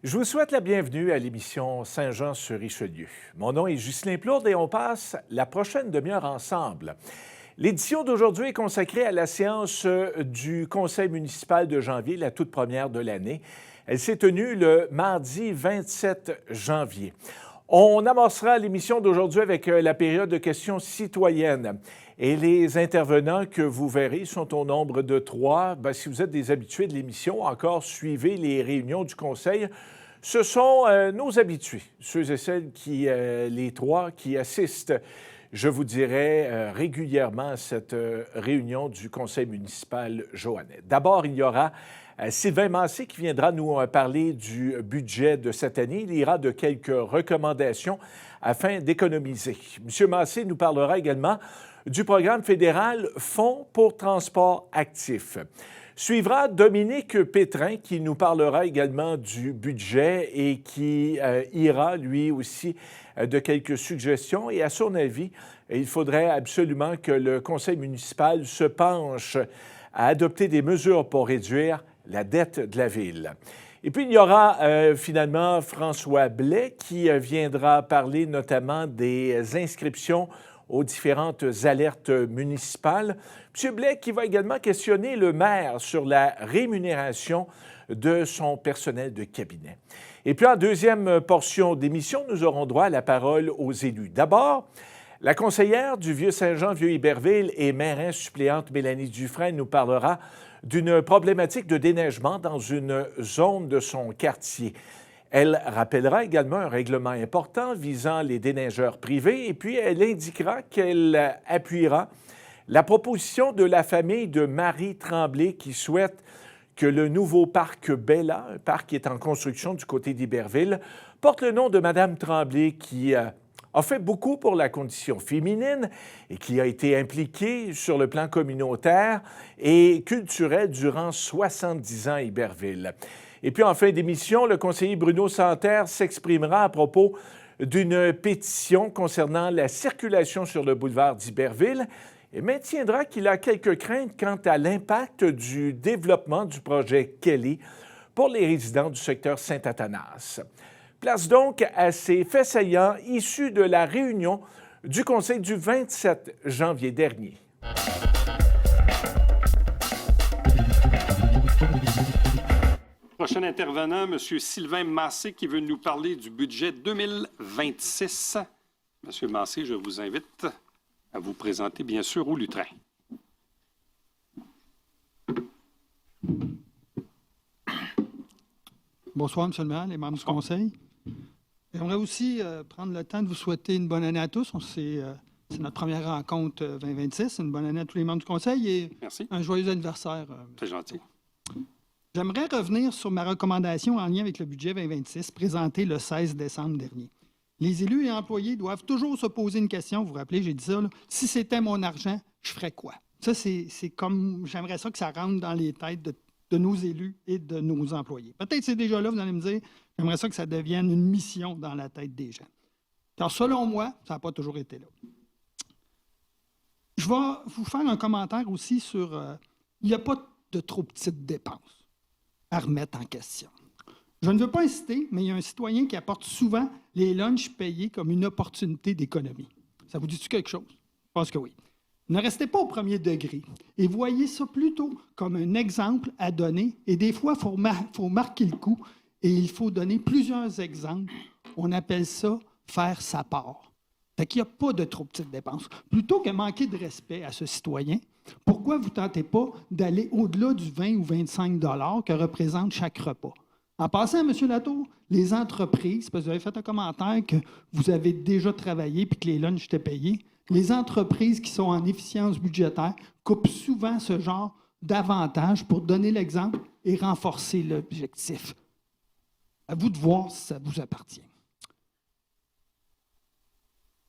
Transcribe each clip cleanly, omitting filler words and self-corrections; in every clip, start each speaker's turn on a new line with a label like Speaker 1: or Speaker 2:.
Speaker 1: Je vous souhaite la bienvenue à l'émission Saint-Jean-sur-Richelieu. Mon nom est Ghislain Plourde et on passe la prochaine demi-heure ensemble. L'édition d'aujourd'hui est consacrée à la séance du Conseil municipal de janvier, la toute première de l'année. Elle s'est tenue le mardi 27 janvier. On amorcera l'émission d'aujourd'hui avec la période de questions citoyennes. Et les intervenants que vous verrez sont au nombre de 3. Si vous êtes des habitués de l'émission, encore suivez les réunions du Conseil. Ce sont nos habitués, ceux et celles les 3 qui assistent, je vous dirais, régulièrement à cette réunion du Conseil municipal joannais. D'abord, il y aura Sylvain Massé qui viendra nous parler du budget de cette année. Il ira de quelques recommandations afin d'économiser. M. Massé nous parlera également du programme fédéral Fonds pour transport actif. Suivra Dominique Pétrin qui nous parlera également du budget et qui ira lui aussi de quelques suggestions. Et à son avis, il faudrait absolument que le conseil municipal se penche à adopter des mesures pour réduire la dette de la ville. Et puis, il y aura finalement François Blais qui viendra parler notamment des inscriptions aux différentes alertes municipales. M. Blais qui va également questionner le maire sur la rémunération de son personnel de cabinet. Et puis, en deuxième portion d'émission, nous aurons droit à la parole aux élus. D'abord, la conseillère du Vieux-Saint-Jean, Vieux-Iberville et maire suppléante Mélanie Dufresne nous parlera d'une problématique de déneigement dans une zone de son quartier. Elle rappellera également un règlement important visant les déneigeurs privés et puis elle indiquera qu'elle appuiera la proposition de la famille de Marie Tremblay qui souhaite que le nouveau parc Bella, un parc qui est en construction du côté d'Iberville, porte le nom de Mme Tremblay qui a fait beaucoup pour la condition féminine et qui a été impliquée sur le plan communautaire et culturel durant 70 ans à Iberville. Et puis, en fin d'émission, le conseiller Bruno Santerre s'exprimera à propos d'une pétition concernant la circulation sur le boulevard d'Iberville et maintiendra qu'il a quelques craintes quant à l'impact du développement du projet Kelly pour les résidents du secteur Saint-Athanas. Place donc à ces faits saillants issus de la réunion du Conseil du 27 janvier dernier.
Speaker 2: Prochain intervenant, M. Sylvain Massé, qui veut nous parler du budget 2026. M. Massé, je vous invite à vous présenter, bien sûr, au lutrin.
Speaker 3: Bonsoir, M. le maire, les membres du Conseil. J'aimerais aussi prendre le temps de vous souhaiter une bonne année à tous. C'est notre première rencontre 2026. Une bonne année à tous les membres du Conseil et
Speaker 2: Merci.
Speaker 3: Un joyeux anniversaire.
Speaker 2: C'est gentil.
Speaker 3: J'aimerais revenir sur ma recommandation en lien avec le budget 2026 présenté le 16 décembre dernier. Les élus et employés doivent toujours se poser une question. Vous vous rappelez, j'ai dit ça, là, si c'était mon argent, je ferais quoi? Ça, c'est comme, j'aimerais ça que ça rentre dans les têtes de nos élus et de nos employés. Peut-être c'est déjà là, vous allez me dire, j'aimerais ça que ça devienne une mission dans la tête des gens. Car selon moi, ça n'a pas toujours été là. Je vais vous faire un commentaire aussi sur... il n'y a pas de trop petites dépenses à remettre en question. Je ne veux pas inciter, mais il y a un citoyen qui apporte souvent les lunchs payés comme une opportunité d'économie. Ça vous dit-tu quelque chose? Je pense que oui. Ne restez pas au premier degré et voyez ça plutôt comme un exemple à donner. Et des fois, il faut marquer le coup et il faut donner plusieurs exemples. On appelle ça faire sa part. Fait qu'il n'y a pas de trop petites dépenses. Plutôt que manquer de respect à ce citoyen, pourquoi vous ne tentez pas d'aller au-delà du 20 ou 25 $ que représente chaque repas? En passant, M. Latour, les entreprises, parce que vous avez fait un commentaire que vous avez déjà travaillé et que les lunchs étaient payés, les entreprises qui sont en efficience budgétaire coupent souvent ce genre d'avantages pour donner l'exemple et renforcer l'objectif. À vous de voir si ça vous appartient.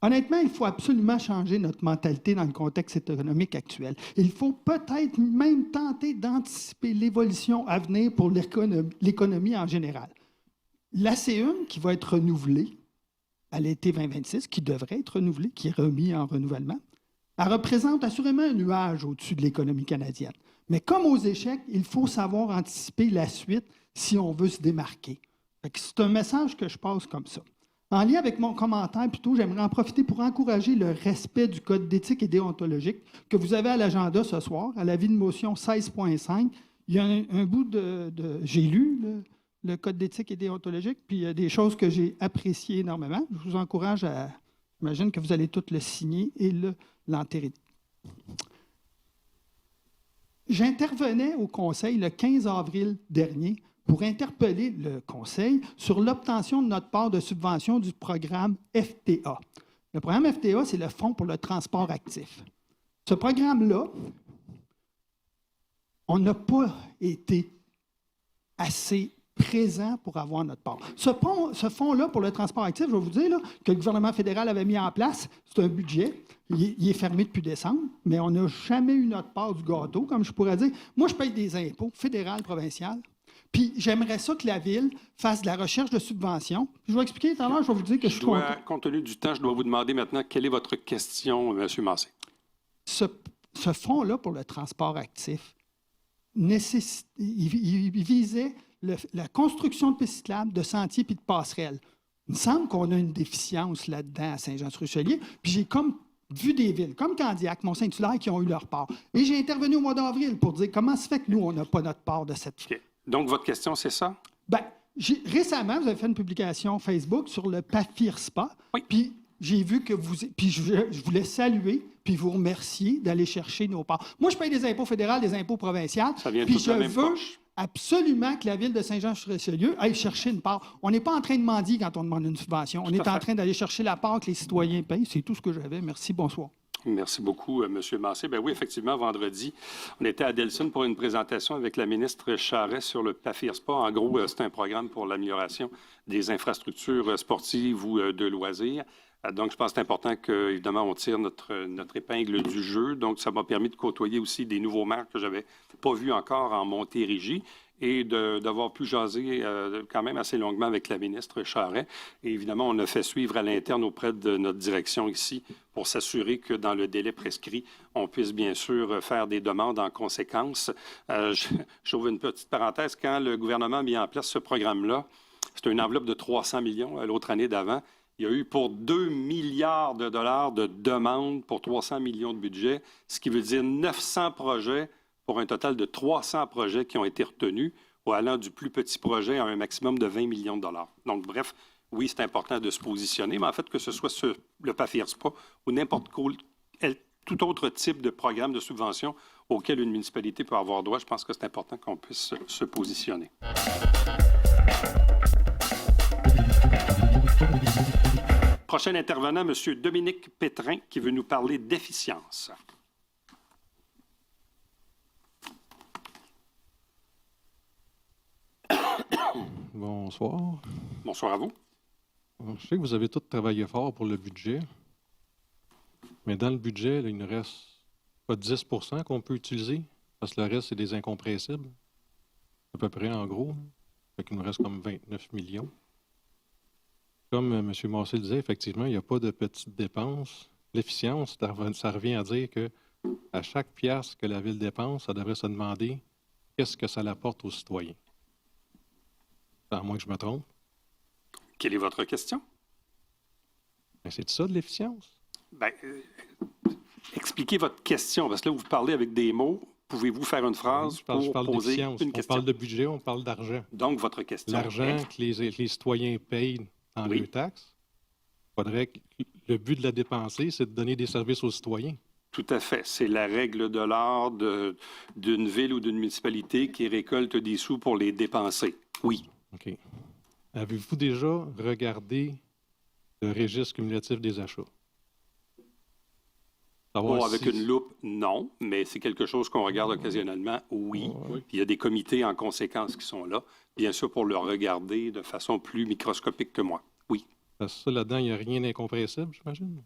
Speaker 3: Honnêtement, il faut absolument changer notre mentalité dans le contexte économique actuel. Il faut peut-être même tenter d'anticiper l'évolution à venir pour l'économie en général. L'AC1 qui va être renouvelée à l'été 2026, qui devrait être renouvelée, qui est remis en renouvellement, elle représente assurément un nuage au-dessus de l'économie canadienne. Mais comme aux échecs, il faut savoir anticiper la suite si on veut se démarquer. Fait que c'est un message que je passe comme ça. En lien avec mon commentaire, plutôt, j'aimerais en profiter pour encourager le respect du code d'éthique et déontologique que vous avez à l'agenda ce soir, à l'avis de motion 16.5. Il y a un bout j'ai lu le code d'éthique et déontologique, puis il y a des choses que j'ai appréciées énormément. Je vous encourage à... J'imagine que vous allez tous le signer et l'enterrer. J'intervenais au Conseil le 15 avril dernier pour interpeller le Conseil sur l'obtention de notre part de subvention du programme FTA. Le programme FTA, c'est le Fonds pour le transport actif. Ce programme-là, on n'a pas été assez présent pour avoir notre part. Ce fonds-là pour le transport actif, je vais vous dire là, que le gouvernement fédéral avait mis en place, c'est un budget. Il est fermé depuis décembre, mais on n'a jamais eu notre part du gâteau, comme je pourrais dire. Moi, je paye des impôts fédéral, provincial. Puis j'aimerais ça que la Ville fasse de la recherche de subventions. Je vais expliquer tout à l'heure, je vais vous dire que je trouve...
Speaker 2: Compte tenu du temps, je dois vous demander maintenant quelle est votre question, M. Massé.
Speaker 3: Ce fonds-là pour le transport actif, il visait la construction de pistes cyclables, de sentiers puis de passerelles. Il me semble qu'on a une déficience là-dedans à Saint-Jean-sur-Richelieu. Puis j'ai comme vu des villes, comme Candiac, Mont-Saint-Hilaire, qui ont eu leur part. Et j'ai intervenu au mois d'avril pour dire comment se fait que nous, on n'a pas notre part de cette...
Speaker 2: Okay. Donc, votre question, c'est ça?
Speaker 3: Bien, récemment, vous avez fait une publication Facebook sur le PAFIRSPA.
Speaker 2: Oui.
Speaker 3: Puis j'ai vu que vous... Puis je voulais saluer puis vous remercier d'aller chercher nos parts. Moi, je paye des impôts fédéraux, des impôts provinciaux.
Speaker 2: Ça vient
Speaker 3: puis
Speaker 2: tout de la même poche.
Speaker 3: Absolument que la Ville de Saint-Jean-sur-Richelieu aille chercher une part. On n'est pas en train de mendier quand on demande une subvention. On est en train d'aller chercher la part que les citoyens payent. C'est tout ce que j'avais. Merci, bonsoir.
Speaker 2: Merci beaucoup, M. Massé. Ben oui, effectivement, vendredi, on était à Delson pour une présentation avec la ministre Charest sur le PAFIRSPA. En gros, c'est un programme pour l'amélioration des infrastructures sportives ou de loisirs. Donc, je pense que c'est important qu'évidemment, on tire notre épingle du jeu. Donc, ça m'a permis de côtoyer aussi des nouveaux maires que je n'avais pas vus encore en Montérégie et d'avoir pu jaser quand même assez longuement avec la ministre Charest. Et évidemment, on a fait suivre à l'interne auprès de notre direction ici pour s'assurer que dans le délai prescrit, on puisse bien sûr faire des demandes en conséquence. J'ouvre une petite parenthèse. Quand le gouvernement a mis en place ce programme-là, c'était une enveloppe de 300 millions l'autre année d'avant. Il y a eu pour 2 milliards de dollars de demandes pour 300 millions de budget, ce qui veut dire 900 projets pour un total de 300 projets qui ont été retenus, allant du plus petit projet à un maximum de 20 millions de dollars. Donc, bref, oui, c'est important de se positionner, mais en fait, que ce soit le PAFIRSPA ou n'importe tout autre type de programme de subvention auquel une municipalité peut avoir droit, je pense que c'est important qu'on puisse se positionner. Prochain intervenant, M. Dominique Pétrin, qui veut nous parler d'efficience.
Speaker 4: Bonsoir.
Speaker 2: Bonsoir à vous.
Speaker 4: Je sais que vous avez tous travaillé fort pour le budget, mais dans le budget, là, il ne reste pas 10 % qu'on peut utiliser, parce que le reste, c'est des incompressibles, à peu près en gros. Fait qu'il nous reste comme 29 millions. Comme M. Massé le disait, effectivement, il n'y a pas de petites dépenses. L'efficience, ça revient à dire que à chaque pièce que la Ville dépense, ça devrait se demander qu'est-ce que ça apporte aux citoyens. À moins que je me trompe.
Speaker 2: Quelle est votre question?
Speaker 4: Ben, c'est ça de l'efficience?
Speaker 2: Bien, expliquez votre question, parce que là, vous parlez avec des mots. Pouvez-vous faire une phrase pour poser une question?
Speaker 4: On parle de budget, on parle d'argent.
Speaker 2: Donc, votre question.
Speaker 4: L'argent que les citoyens payent dans les taxes, il faudrait que le but de la dépenser, c'est de donner des services aux citoyens.
Speaker 2: Tout à fait. C'est la règle de l'art d'une ville ou d'une municipalité qui récolte des sous pour les dépenser. Oui.
Speaker 4: OK. Avez-vous déjà regardé le registre cumulatif des achats?
Speaker 2: Avec une loupe, non, mais c'est quelque chose qu'on regarde occasionnellement, oui. Puis il y a des comités en conséquence qui sont là, bien sûr pour le regarder de façon plus microscopique que moi, oui.
Speaker 4: Parce que ça, là-dedans, il n'y a rien d'incompressible, j'imagine?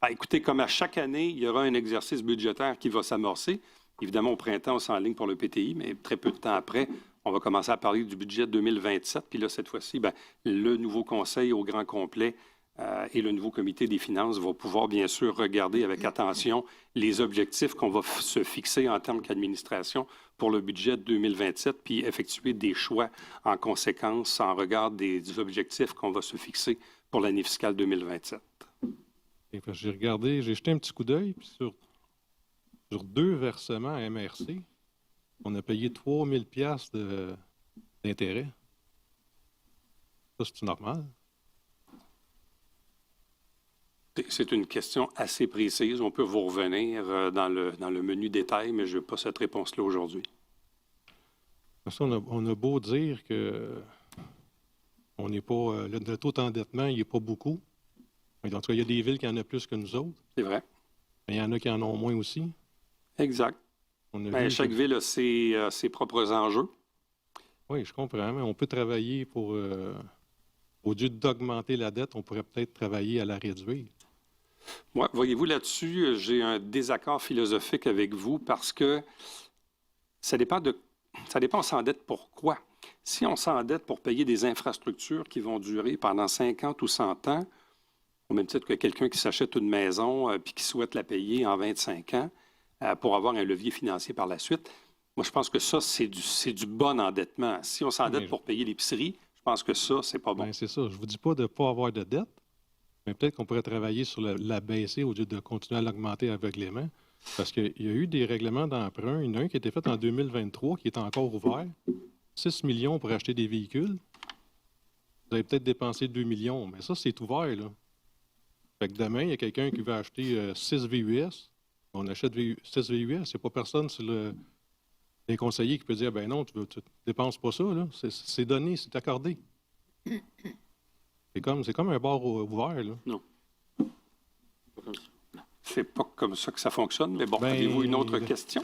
Speaker 2: Écoutez, comme à chaque année, il y aura un exercice budgétaire qui va s'amorcer. Évidemment, au printemps, on s'enligne pour le PTI, mais très peu de temps après, on va commencer à parler du budget 2027. Puis là, cette fois-ci, le nouveau conseil au grand complet et le nouveau comité des finances va pouvoir bien sûr regarder avec attention les objectifs qu'on va se fixer en termes qu'administration pour le budget 2027, puis effectuer des choix en conséquence en regard des objectifs qu'on va se fixer pour l'année fiscale 2027.
Speaker 4: J'ai regardé, j'ai jeté un petit coup d'œil, puis sur 2 versements à MRC, on a payé 3 000 $ d'intérêt. Ça, c'est normal.
Speaker 2: C'est une question assez précise. On peut vous revenir dans le menu détail, mais je n'ai pas cette réponse-là aujourd'hui.
Speaker 4: Parce qu'on a beau dire que on n'est pas, le taux d'endettement, il n'est pas beaucoup. En tout cas, il y a des villes qui en ont plus que nous autres.
Speaker 2: C'est vrai.
Speaker 4: Mais il y en a qui en ont moins aussi.
Speaker 2: Exact. Chaque ville a ses propres enjeux.
Speaker 4: Oui, je comprends, mais on peut travailler pour... au lieu d'augmenter la dette, on pourrait peut-être travailler à la réduire.
Speaker 2: Moi, voyez-vous, là-dessus, j'ai un désaccord philosophique avec vous parce que ça dépend, on s'endette pourquoi. Si on s'endette pour payer des infrastructures qui vont durer pendant 50 ou 100 ans, au même titre que quelqu'un qui s'achète une maison puis qui souhaite la payer en 25 ans pour avoir un levier financier par la suite, moi, je pense que ça, c'est du bon endettement. Si on s'endette pour payer l'épicerie, je pense que ça, c'est pas bon.
Speaker 4: Bien, c'est ça. Je ne vous dis pas de ne pas avoir de dette, mais peut-être qu'on pourrait travailler sur la baisser au lieu de continuer à l'augmenter aveuglément. Parce qu'il y a eu des règlements d'emprunt. Il y en a un qui a été fait en 2023 qui est encore ouvert. 6 millions pour acheter des véhicules. Vous avez peut-être dépensé 2 millions, mais ça, c'est ouvert, là. Fait que demain, il y a quelqu'un qui veut acheter 6 VUS. On achète 6 VUS. Il n'y a pas personne sur les conseillers qui peut dire, ben non, tu ne dépenses pas ça, là. C'est donné, c'est accordé. C'est comme un bar ouvert, là.
Speaker 2: Non. C'est pas comme ça que ça fonctionne, mais bon,
Speaker 4: Ben,
Speaker 2: avez-vous une autre question?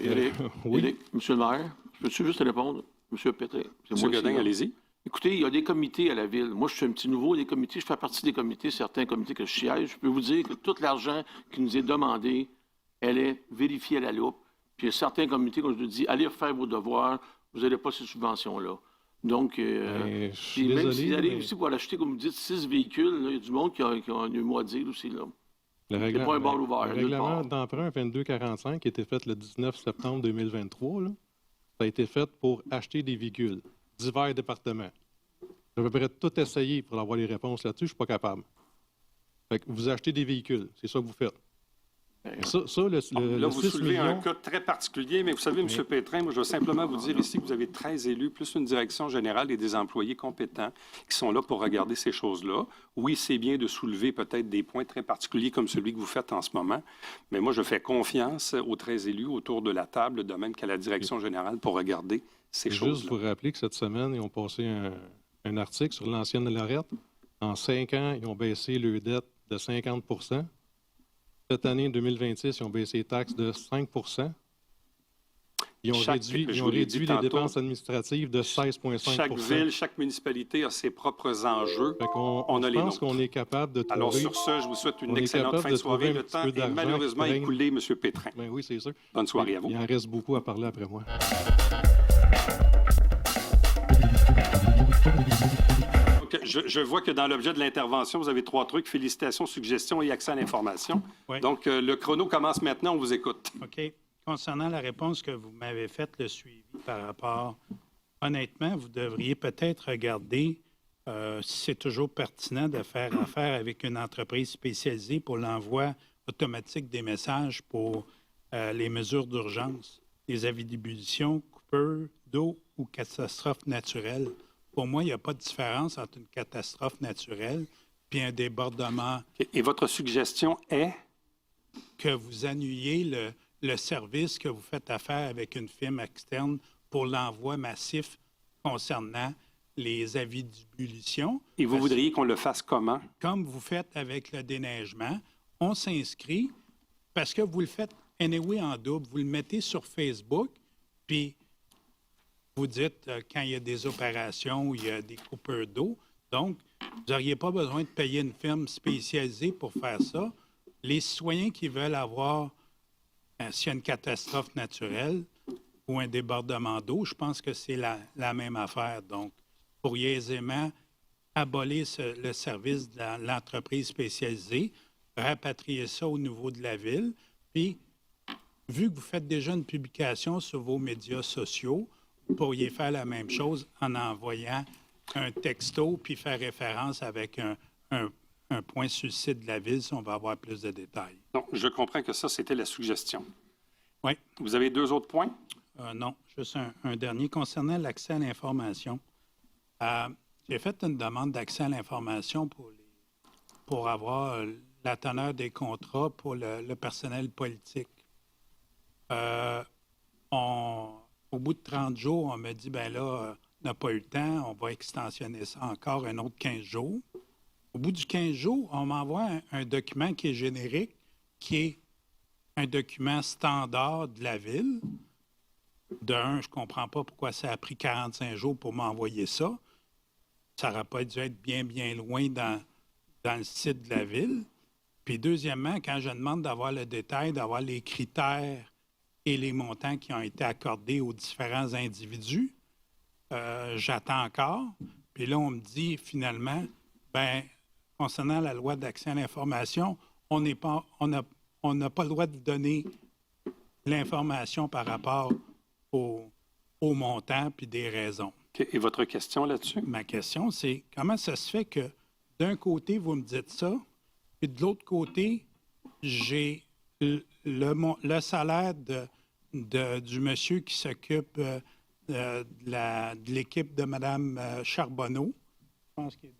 Speaker 5: Éric,
Speaker 4: oui.
Speaker 5: Éric, Monsieur le maire, je peux-tu juste répondre? Monsieur Pétrin.
Speaker 2: Monsieur Godin, allez-y.
Speaker 5: Écoutez, il y a des comités à la ville. Moi, je suis un petit nouveau des comités. Je fais partie des comités, certains comités que je siège. Je peux vous dire que tout l'argent qui nous est demandé, elle est vérifiée à la loupe. Puis il y a certains comités, comme je vous dis, allez faire vos devoirs, vous n'avez pas ces subventions-là. Donc,
Speaker 4: je suis
Speaker 5: puis même
Speaker 4: désolé,
Speaker 5: s'ils arrivent
Speaker 4: mais-
Speaker 5: aussi pour aller acheter, comme vous dites, 6 véhicules, là, il y a du monde qui a un mot à dire aussi, là.
Speaker 4: Le
Speaker 5: C'est pas un bar ouvert,
Speaker 4: le
Speaker 5: nulle
Speaker 4: règlement
Speaker 5: part.
Speaker 4: d'emprunt 2245 qui a été fait le 19 septembre 2023, là, ça a été fait pour acheter des véhicules, divers départements. J'ai à peu près tout essayé pour avoir les réponses là-dessus, je ne suis pas capable. Fait que vous achetez des véhicules, c'est ça que vous faites. Ça,
Speaker 2: Là,
Speaker 4: le
Speaker 2: vous
Speaker 4: 6
Speaker 2: soulevez un
Speaker 4: millions,
Speaker 2: cas très particulier, mais vous savez, M. Pétrin, moi, je veux simplement vous dire ici que vous avez 13 élus, plus une direction générale et des employés compétents qui sont là pour regarder ces choses-là. Oui, c'est bien de soulever peut-être des points très particuliers comme celui que vous faites en ce moment, mais moi, je fais confiance aux 13 élus autour de la table, de même qu'à la direction générale pour regarder ces
Speaker 4: juste
Speaker 2: choses-là.
Speaker 4: vous rappeler que cette semaine, ils ont passé un article sur l'ancienne Lorette. En 5 ans, ils ont baissé leur dette de 50 %. Cette année, 2026, ils ont baissé les taxes de 5 % Ils ont réduit les dépenses administratives de 16,5
Speaker 2: Chaque ville, chaque municipalité a ses propres enjeux.
Speaker 4: Fait qu'on
Speaker 2: On a
Speaker 4: je
Speaker 2: les
Speaker 4: pense
Speaker 2: nôtres.
Speaker 4: qu'on est capable de trouver...
Speaker 2: Alors, sur ce, je vous souhaite une
Speaker 4: on est
Speaker 2: excellente
Speaker 4: capable
Speaker 2: fin de
Speaker 4: de
Speaker 2: soirée.
Speaker 4: trouver un
Speaker 2: Le
Speaker 4: petit
Speaker 2: temps
Speaker 4: peu
Speaker 2: est
Speaker 4: d'argent
Speaker 2: malheureusement
Speaker 4: qui traîne.
Speaker 2: écoulé, M. Pétrin.
Speaker 4: Ben oui, c'est sûr.
Speaker 2: Bonne soirée à vous.
Speaker 4: Il en reste beaucoup à parler après moi.
Speaker 2: Donc, je vois que dans l'objet de l'intervention, vous avez 3 trucs, félicitations, suggestions et accès à l'information.
Speaker 6: Oui.
Speaker 2: Donc, le chrono commence maintenant, on vous écoute.
Speaker 6: OK. Concernant la réponse que vous m'avez faite, le suivi par rapport, honnêtement, vous devriez peut-être regarder si c'est toujours pertinent de faire affaire avec une entreprise spécialisée pour l'envoi automatique des messages pour les mesures d'urgence, les avis d'ébullition, coupure d'eau ou catastrophe naturelle. Pour moi, il n'y a pas de différence entre une catastrophe naturelle puis un débordement.
Speaker 2: Et votre suggestion est?
Speaker 6: Que vous annuliez le service que vous faites affaire avec une firme externe pour l'envoi massif concernant les avis d'ébullition.
Speaker 2: Et vous voudriez qu'on le fasse comment?
Speaker 6: Comme vous faites avec le déneigement, on s'inscrit parce que vous le faites anyway en double. Vous le mettez sur Facebook, puis vous dites quand il y a des opérations ou il y a des coupures d'eau. Donc, vous n'auriez pas besoin de payer une firme spécialisée pour faire ça. Les citoyens qui veulent avoir, s'il y a une catastrophe naturelle ou un débordement d'eau, je pense que c'est la même affaire. Donc, vous pourriez aisément abolir le service de l'entreprise spécialisée, rapatrier ça au niveau de la ville, puis vu que vous faites déjà une publication sur vos médias sociaux, vous pourriez faire la même chose en envoyant un texto puis faire référence avec un point sur le site de la ville si on va avoir plus de détails.
Speaker 2: Donc, je comprends que ça, c'était la suggestion.
Speaker 6: Oui.
Speaker 2: Vous avez 2 autres points?
Speaker 6: Non, juste un dernier concernant l'accès à l'information. J'ai fait une demande d'accès à l'information pour avoir la teneur des contrats pour le personnel politique. Au bout de 30 jours, on m'a dit, ben là, on n'a pas eu le temps, on va extensionner ça encore un autre 15 jours. Au bout du 15 jours, on m'envoie un document qui est générique, qui est un document standard de la ville. Je ne comprends pas pourquoi ça a pris 45 jours pour m'envoyer ça. Ça n'aurait pas dû être bien, bien loin dans le site de la ville. Puis deuxièmement, quand je demande d'avoir le détail, d'avoir les critères et les montants qui ont été accordés aux différents individus, j'attends encore. Puis là, on me dit finalement, bien, concernant la loi d'accès à l'information, on n'a pas le droit de vous donner l'information par rapport au montant puis des raisons.
Speaker 2: Okay. Et votre question là-dessus?
Speaker 6: Ma question, c'est comment ça se fait que d'un côté, vous me dites ça, puis de l'autre côté, j'ai le salaire du monsieur qui s'occupe de l'équipe de Mme Charbonneau, je pense qu'il est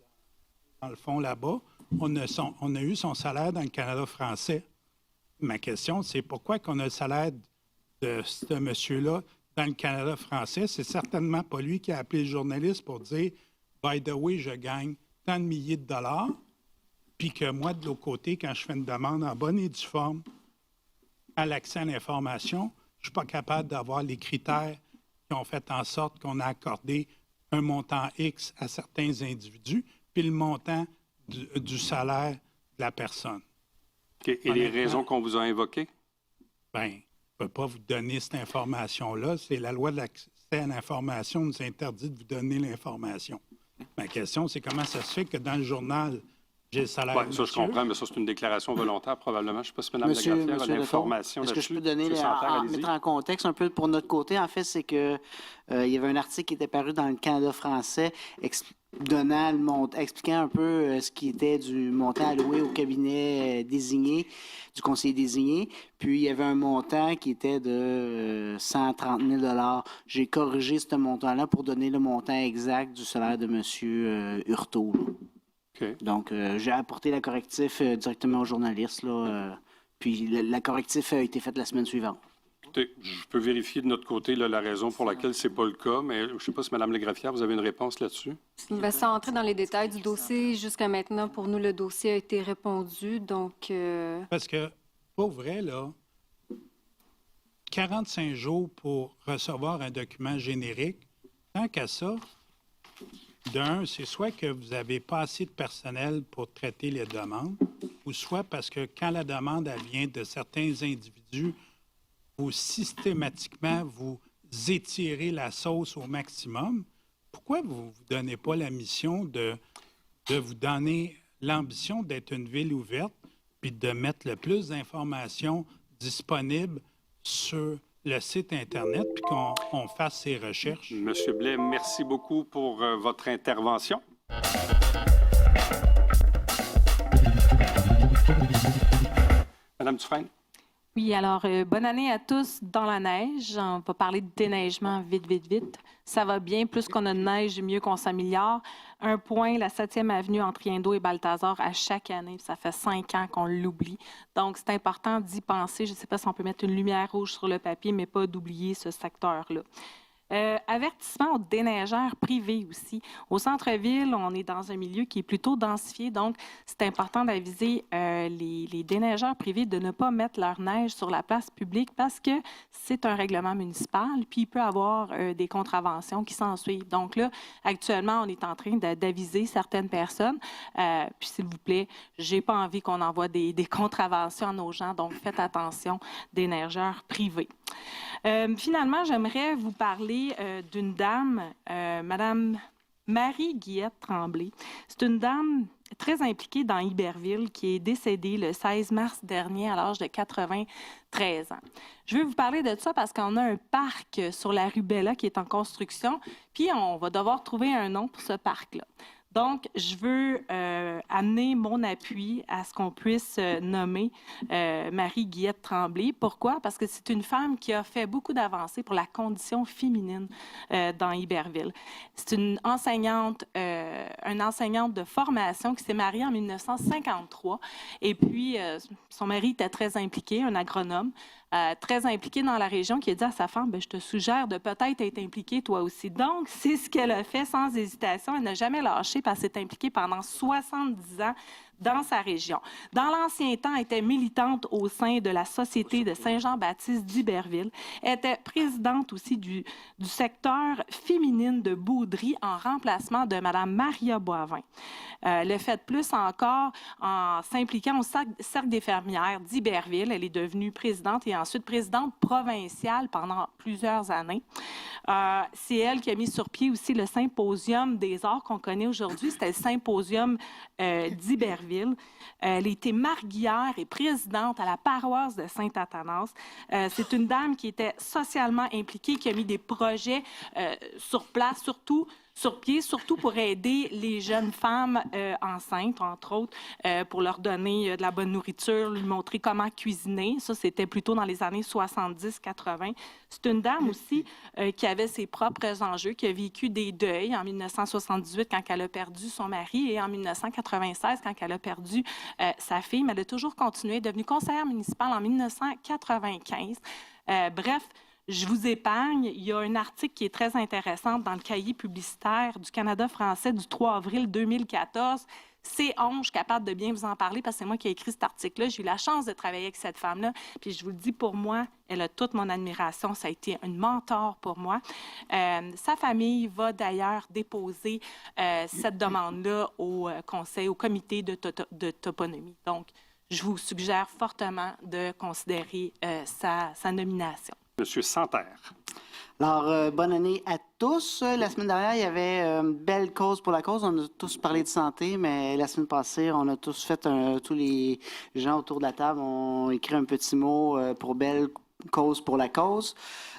Speaker 6: dans le fond là-bas, on a eu son salaire dans le Canada français. Ma question, c'est pourquoi qu'on a le salaire de ce monsieur-là dans le Canada français? C'est certainement pas lui qui a appelé le journaliste pour dire « By the way, je gagne tant de milliers de dollars », puis que moi, de l'autre côté, quand je fais une demande en bonne et due forme à l'accès à l'information, je ne suis pas capable d'avoir les critères qui ont fait en sorte qu'on a accordé un montant X à certains individus, puis le montant du salaire de la personne.
Speaker 2: Okay. Et les raisons qu'on vous a invoquées?
Speaker 6: Bien, je ne peux pas vous donner cette information-là. C'est la loi de l'accès à l'information nous interdit de vous donner l'information. Ma question, c'est comment ça se fait que dans le journal, j'ai le salaire de
Speaker 2: ça, je comprends, mais ça, c'est une déclaration volontaire, probablement. Je ne sais pas si Mme Lagrafière a l'information
Speaker 7: là-dessus. Est-ce que je peux donner, mettre
Speaker 2: en
Speaker 7: contexte un peu pour notre côté? En fait, c'est que il y avait un article qui était paru dans le Canada français expliquant un peu ce qui était du montant alloué au cabinet désigné, du conseiller désigné. Puis, il y avait un montant qui était de 130 000 $. J'ai corrigé ce montant-là pour donner le montant exact du salaire de M. Hurtaud.
Speaker 2: Okay.
Speaker 7: Donc, j'ai apporté la correctif directement aux journalistes. Puis, la correctif a été faite la semaine suivante.
Speaker 2: Écoutez, je peux vérifier de notre côté là, la raison pour laquelle ce n'est pas le cas, mais je ne sais pas si Mme Lagrafière, vous avez une réponse là-dessus?
Speaker 8: Bien, sans entrer dans les détails du dossier, jusqu'à maintenant, pour nous, le dossier a été répondu. Donc,
Speaker 6: Parce que, pour vrai, là, 45 jours pour recevoir un document générique, tant qu'à ça, d'un, c'est soit que vous n'avez pas assez de personnel pour traiter les demandes, ou soit parce que quand la demande elle vient de certains individus, vous systématiquement vous étirez la sauce au maximum. Pourquoi vous ne vous donnez pas la mission de vous donner l'ambition d'être une ville ouverte puis de mettre le plus d'informations disponibles sur le site Internet puis qu'on fasse ces recherches?
Speaker 2: Monsieur Blais, merci beaucoup pour votre intervention. Madame Dufresne.
Speaker 9: Oui, alors, bonne année à tous dans la neige. On va parler de déneigement vite, vite, vite. Ça va bien. Plus qu'on a de neige, mieux qu'on s'améliore. Un point, la 7e avenue entre Riendo et Balthazar à chaque année. Ça fait 5 ans qu'on l'oublie. Donc, c'est important d'y penser. Je ne sais pas si on peut mettre une lumière rouge sur le papier, mais pas d'oublier ce secteur-là. Avertissement aux déneigeurs privés aussi. Au centre-ville, on est dans un milieu qui est plutôt densifié, donc c'est important d'aviser les déneigeurs privés de ne pas mettre leur neige sur la place publique parce que c'est un règlement municipal, puis il peut y avoir des contraventions qui s'en suivent. Donc là, actuellement, on est en train d'aviser certaines personnes, puis s'il vous plaît, j'ai pas envie qu'on envoie des contraventions à nos gens, donc faites attention, déneigeurs privés. Finalement, j'aimerais vous parler d'une dame, Madame Marie-Guillette Tremblay, c'est une dame très impliquée dans Iberville qui est décédée le 16 mars dernier à l'âge de 93 ans. Je veux vous parler de ça parce qu'on a un parc sur la rue Bella qui est en construction, puis on va devoir trouver un nom pour ce parc-là. Donc, je veux amener mon appui à ce qu'on puisse nommer Marie-Guillette Tremblay. Pourquoi? Parce que c'est une femme qui a fait beaucoup d'avancées pour la condition féminine dans Iberville. C'est une enseignante de formation qui s'est mariée en 1953. Et puis, son mari était très impliqué, un agronome. Très impliqué dans la région, qui a dit à sa femme, je te suggère de peut-être être impliquée toi aussi. Donc, c'est ce qu'elle a fait sans hésitation. Elle n'a jamais lâché parce qu'elle s'est impliquée pendant 70 ans dans sa région. Dans l'ancien temps, elle était militante au sein de la Société de Saint-Jean-Baptiste d'Iberville. Elle était présidente aussi du secteur féminine de Baudry en remplacement de Mme Maria Boivin. Elle a fait plus encore en s'impliquant au Cercle des fermières d'Iberville. Elle est devenue présidente et ensuite présidente provinciale pendant plusieurs années. C'est elle qui a mis sur pied aussi le Symposium des arts qu'on connaît aujourd'hui. C'était le Symposium d'Iberville. Elle était marguillière et présidente à la paroisse de Saint-Athanas. C'est une dame qui était socialement impliquée, qui a mis des projets sur place, sur pied, surtout pour aider les jeunes femmes enceintes, entre autres, pour leur donner de la bonne nourriture, lui montrer comment cuisiner. Ça, c'était plutôt dans les années 70-80. C'est une dame aussi qui avait ses propres enjeux, qui a vécu des deuils en 1978 quand elle a perdu son mari et en 1996 quand elle a perdu sa fille. Mais elle a toujours continué, est devenue conseillère municipale en 1995. Bref, je vous épargne. Il y a un article qui est très intéressant dans le cahier publicitaire du Canada français du 3 avril 2014. C11, je suis capable de bien vous en parler parce que c'est moi qui ai écrit cet article-là. J'ai eu la chance de travailler avec cette femme-là. Puis je vous le dis, pour moi, elle a toute mon admiration. Ça a été une mentor pour moi. Sa famille va d'ailleurs déposer cette demande-là au conseil, au comité de toponymie. Donc, je vous suggère fortement de considérer sa nomination.
Speaker 2: Monsieur Santerre.
Speaker 7: Alors, bonne année à tous. La semaine dernière, il y avait une belle cause pour la cause. On a tous parlé de santé, mais la semaine passée, on a tous fait, tous les gens autour de la table ont écrit un petit mot pour belle cause pour la cause.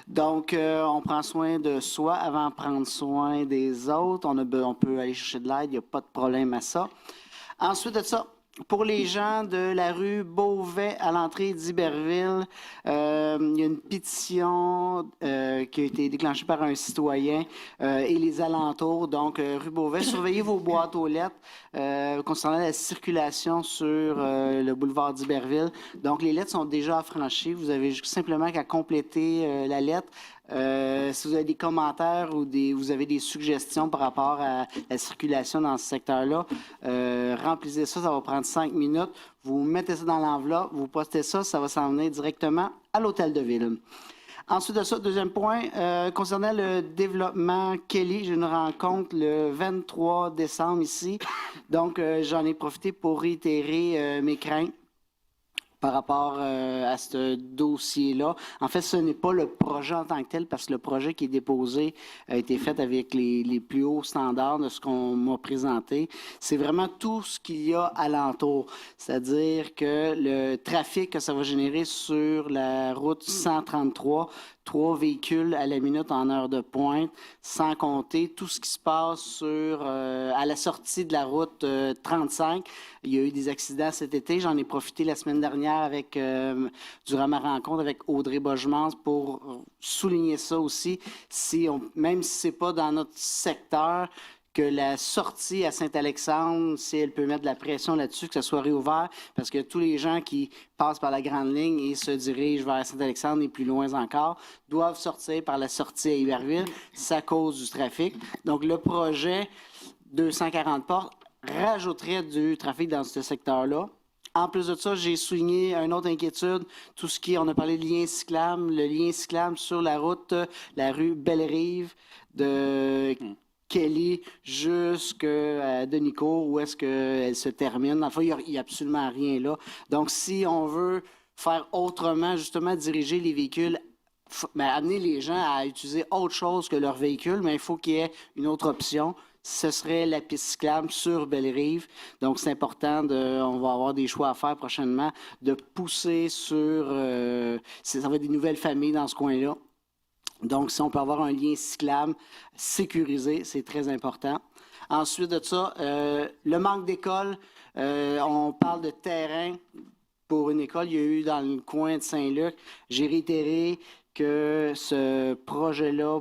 Speaker 7: Donc, on prend soin de soi avant de prendre soin des autres. On peut aller chercher de l'aide, il n'y a pas de problème à ça. Ensuite de ça, pour les gens de la rue Beauvais à l'entrée d'Iberville, il y a une pétition qui a été déclenchée par un citoyen et les alentours. Donc, rue Beauvais, surveillez vos boîtes aux lettres concernant la circulation sur le boulevard d'Iberville. Donc, les lettres sont déjà affranchies. Vous avez simplement qu'à compléter la lettre. Si vous avez des commentaires ou vous avez des suggestions par rapport à la circulation dans ce secteur-là, remplissez ça, ça va prendre 5 minutes. Vous mettez ça dans l'enveloppe, vous postez ça, ça va s'en venir directement à l'hôtel de ville. Ensuite de ça, deuxième point, concernant le développement Kelly, j'ai une rencontre le 23 décembre ici. Donc, j'en ai profité pour réitérer mes craintes par rapport à ce dossier-là. En fait, ce n'est pas le projet en tant que tel, parce que le projet qui est déposé a été fait avec les plus hauts standards de ce qu'on m'a présenté. C'est vraiment tout ce qu'il y a alentour. C'est-à-dire que le trafic que ça va générer sur la route 133, 3 véhicules à la minute en heure de pointe, sans compter tout ce qui se passe à la sortie de la route 35. Il y a eu des accidents cet été. J'en ai profité la semaine dernière durant ma rencontre avec Audrey Bogemans pour souligner ça aussi. Même si ce n'est pas dans notre secteur, que la sortie à Saint-Alexandre, si elle peut mettre de la pression là-dessus, que ça soit réouvert, parce que tous les gens qui passent par la grande ligne et se dirigent vers Saint-Alexandre et plus loin encore, doivent sortir par la sortie à Iberville. C'est à cause du trafic. Donc, le projet 240 portes rajouterait du trafic dans ce secteur-là. En plus de ça, j'ai souligné une autre inquiétude, on a parlé de lien cyclable, le lien cyclable sur la route, la rue Belle-Rive de Kelly jusqu'à Denicourt, où est-ce qu'elle se termine. Dans le fond, il n'y a absolument rien là. Donc, si on veut faire autrement, justement, diriger les véhicules, amener les gens à utiliser autre chose que leur véhicule, mais il faut qu'il y ait une autre option. ce serait la piste cyclable sur Belle-Rive. Donc, c'est important, on va avoir des choix à faire prochainement, de pousser sur... ça va être des nouvelles familles dans ce coin-là. Donc, si on peut avoir un lien cyclable sécurisé, c'est très important. Ensuite de ça, le manque d'écoles, on parle de terrain pour une école. Il y a eu dans le coin de Saint-Luc. J'ai réitéré que ce projet-là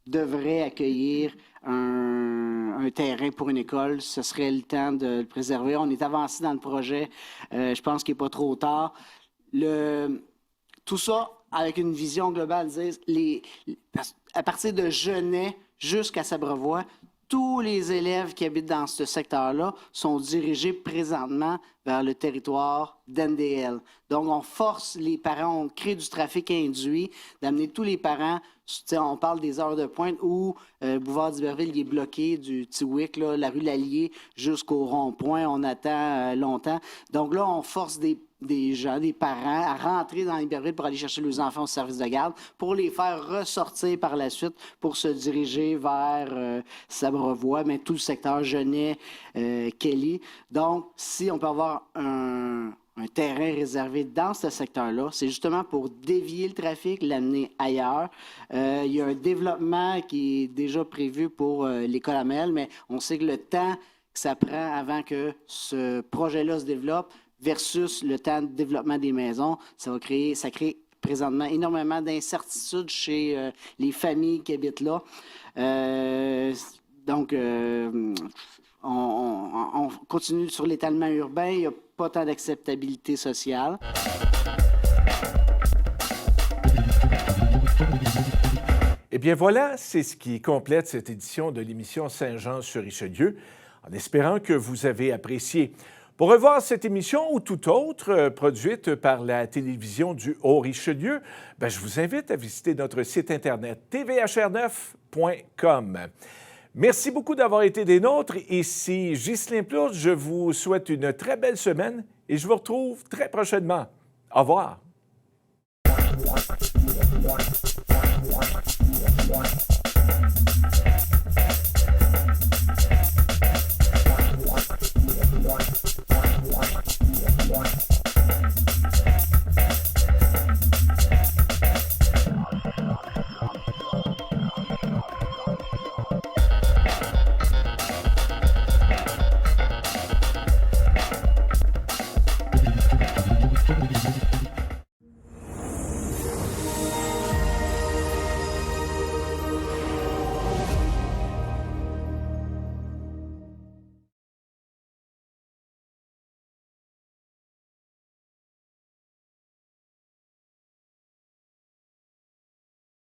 Speaker 7: devrait accueillir un terrain pour une école. Ce serait le temps de le préserver. On est avancé dans le projet. Je pense qu'il n'est pas trop tard. Tout ça avec une vision globale, à partir de Genêt jusqu'à Sabrevois, tous les élèves qui habitent dans ce secteur-là sont dirigés présentement vers le territoire d'NDL. Donc, on force les parents, on crée du trafic induit, d'amener tous les parents. On parle des heures de pointe où Boulevard d'Iberville est bloqué du Tiwick, la rue Lallier, jusqu'au rond-point. On attend longtemps. Donc là, on force des gens, des parents, à rentrer dans Iberville pour aller chercher leurs enfants au service de garde, pour les faire ressortir par la suite, pour se diriger vers Sabrevois, mais tout le secteur Genêt, Kelly. Donc, si on peut avoir un terrain réservé dans ce secteur-là, c'est justement pour dévier le trafic, l'amener ailleurs. Il y a un développement qui est déjà prévu pour l'école Amel, mais on sait que le temps que ça prend avant que ce projet-là se développe versus le temps de développement des maisons, ça crée présentement énormément d'incertitudes chez les familles qui habitent là. Donc, on continue sur l'étalement urbain. Il n'y a pas tant d'acceptabilité sociale.
Speaker 1: Eh bien voilà, c'est ce qui complète cette édition de l'émission Saint-Jean-sur-Richelieu, en espérant que vous avez apprécié. Pour revoir cette émission ou toute autre produite par la télévision du Haut-Richelieu, je vous invite à visiter notre site Internet tvhr9.com. Merci beaucoup d'avoir été des nôtres. Ici Ghislain Plourde. Je vous souhaite une très belle semaine et je vous retrouve très prochainement. Au revoir.